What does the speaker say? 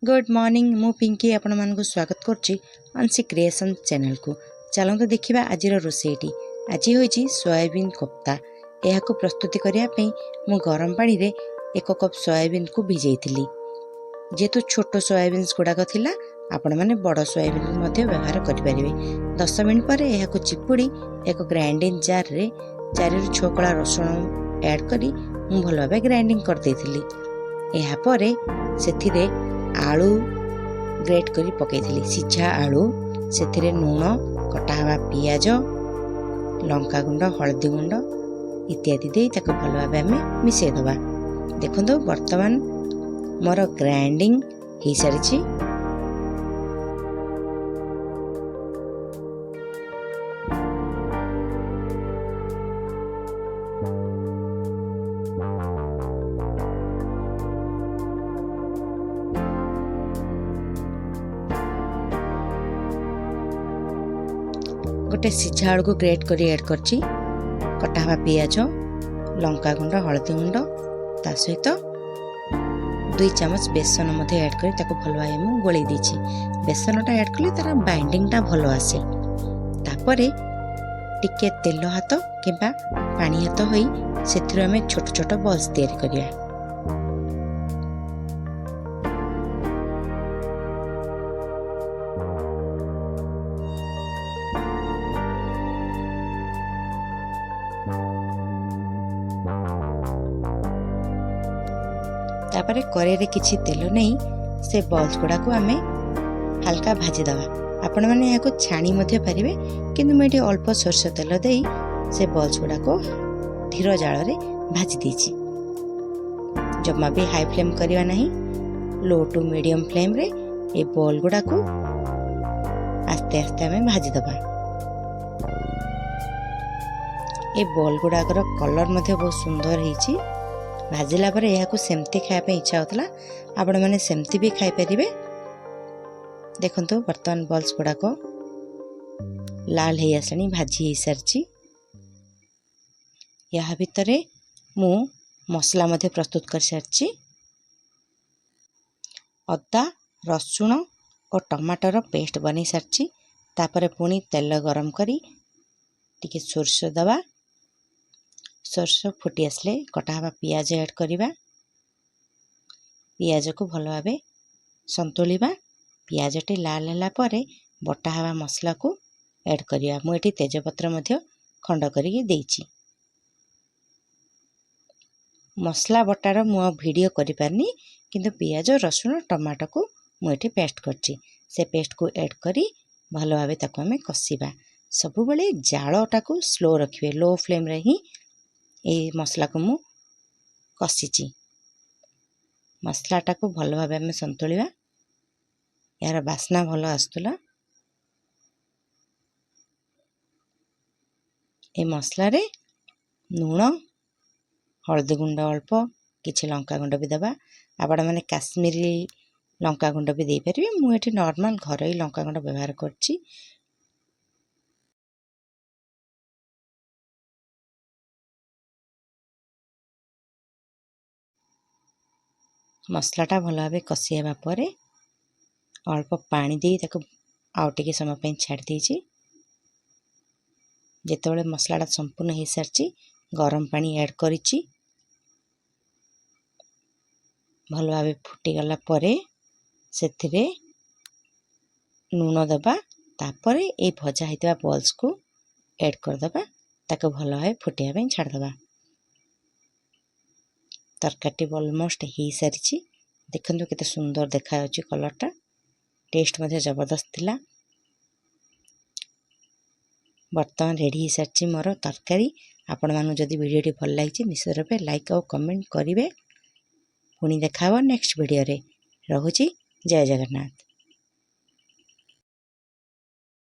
Good morning मु पिंकी आपण मानक स्वागत करछि अंशी क्रिएशन चैनल को। चलंतु देखिबा आजिर रोसेईटी। आज होईछि सोयाबीन कोफ्ता। यह को प्रस्तुति करिया पई मु गरम पानी रे 1 कप सोयाबीन को भिजेइथिली। जेतु छोटो सोयाबीन गुड़ाक थिला आपण माने बड़ सोयाबीन मध्ये व्यवहार करि परिबे। 10 मिनिट पर यह को चिपुड़ी एक ग्राइंडिंग जार रे 4 रु 6 कळा रसुण ऐड करी मु भल भाबे ग्राइंडिंग कर देइथिली। एहा परे सेथिरे आलू ग्रेट करी पकेइथिली। सिझा आलू सेथिरे नून कटा हवा पियाज लंका गुंड हळदी गुंड इत्यादि दे ताको भल भाबे हमें मिसेइ दबा। देखंतु वर्तमान मोर ग्राइंडिंग हे सारिछि। गोटे सिझा आलू को ग्रेट करी ऐड करछि। कटा हवा पियाज लंका गुंड हळदी गुंड ता सहित 2 चम्मच बेसन मध्ये ऐड करी ताको भल भाबे मु गोळी दिछि। बेसनटा ऐड कले तार बाइंडिंगटा भल आसे। तापरे टिके तेल हाथ किबा पानी हाथ होई सेथिरो हमें छोट छोट बॉल्स तैयारी करिया। तापरे कड़े रे किछि तेल नहीं से बॉल्स गुड़ा को आमे हल्का भाजी दवा। आपण माने याको छाणी मध्ये परिबे किंतु मैं अल्प सरस तेल देई से बॉल्स गुड़ा को धीर जाल रे भाजी दीची। जम्मा भी हाई फ्लेम करिवा नहीं, लो टू मीडियम फ्लेम रे ए बॉल गुड़ा को आस्ते आस्ते हमें भाजी दबा। ए बॉल गुड़ा कलर मध्ये बहुत सुंदर हिची। भाजिला पर यह सेमती खाया इच्छा होता आपण मैंने सेमती भी खाई पारे। देखंतु वर्तमान बॉल्स गुड़ाक लाल हो आसनी भाजी हो सारी। या भितर मु मसला मध्ये प्रस्तुत कर सारी। अदा रसुण और टमाटर पेस्ट बनी सारी। तापर पुणी तेल गरम करी टिके सोरस दबा। सोरस फुटी आसले कटा हवा पियाज ऐड करिबा। पियाज को भल भाबे संतुलिबा। पियाजटी लाल होला परे बटा हवा मसला को ऐड करिया। मु एठी तेजपत्र मध्ये खंड करिके देइछि। मसला बटार मु वीडियो करि पारनी किंतु पियाज रसुण टमाटो को मु एठी पेस्ट करछि। से पेस्ट को ऐड करी भल भाबे ताको हमें कसिबा। सब बेले जालटा को स्लो रखिबे, लो फ्लेम रे ही ए मसला को मु कसिची। मसलाटा को भल भाबे हमें संतुलिबा। यार बास्ना भल आस्तुला। ए मसला रे नून हळदी गुंड अल्प किछि लंका गुंड भी दबा। आपण माने काश्मीरी लंका गुंड भी दे परिबे। मु एठी नॉर्मल घरोई लंका गुंड व्यवहार करछि। मसलाटा भल भाबे कसी हेबा परे अल्प पानी दे ताको आउ टिके समय पे छाड़ दीची। जेतेबेले मसलाटा संपूर्ण हो सारी गरम पानी ऐड करिची। भल भाबे फुटी गला परे सेथिरे नून दबा। तापरे ए भजा हितबा बॉल्स को ऐड कर दबा। ताको भल भाबे फुटिया पे छाड़ दबा। तरकाटी ऑलमोस्ट हो सारी। देखंतु केते सुंदर देखा अछि कलरटा। टेस्ट मध्ये जबरदस्त थिला। वर्तमान रेडी हो सारी मोर तरकारी। आपण मानु जदि वीडियोटी भल लागिछि निश्चित रूपे लाइक और कमेंट करिवे। पुणी देखा नेक्स्ट वीडियो रे। रहुछि जय जगन्नाथ।